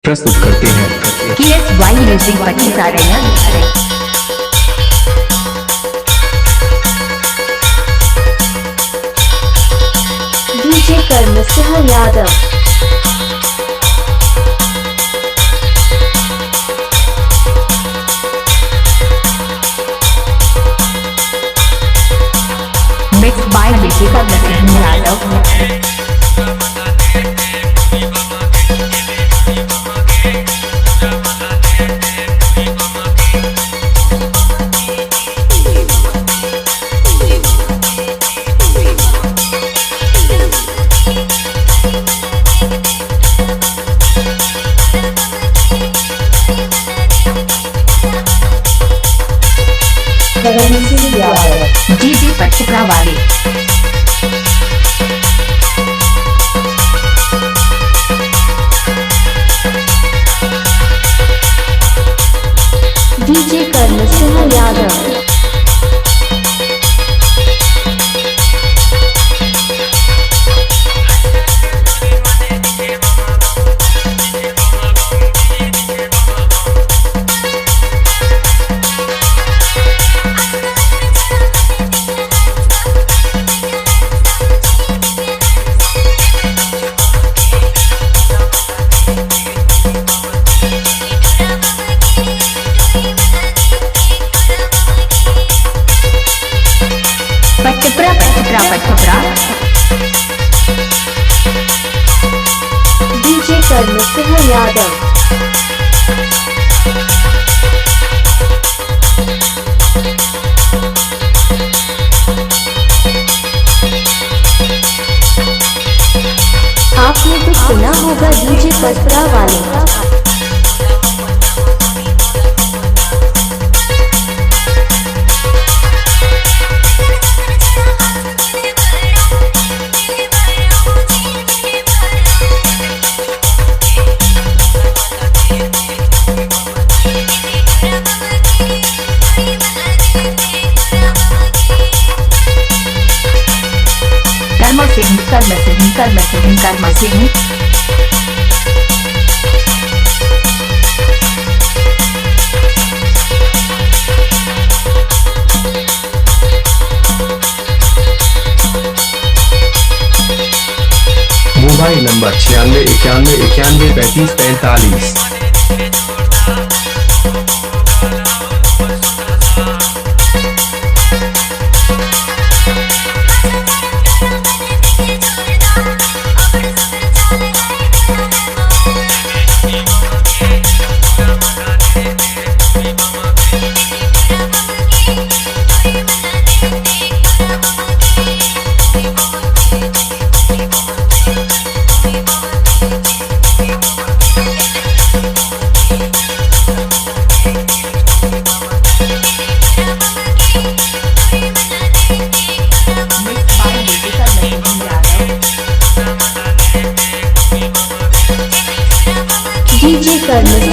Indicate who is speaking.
Speaker 1: प्रस्तुत करते हैं।
Speaker 2: KSY म्यूजिक 25 आ रहे हैं।
Speaker 3: DJ karamsingh yadav।
Speaker 2: Mix by DJ karamsingh Yadav.
Speaker 3: karamsingh yadav।
Speaker 2: DJ Pachpara वाले।
Speaker 3: DJ karamsingh yadav।
Speaker 2: पचपरा
Speaker 3: DJ karamsingh yadav। आपने कुछ सुना होगा DJ पचपरा वाले का।
Speaker 2: Karam Singh
Speaker 1: mobile number 9691913545।
Speaker 3: DJ karamsingh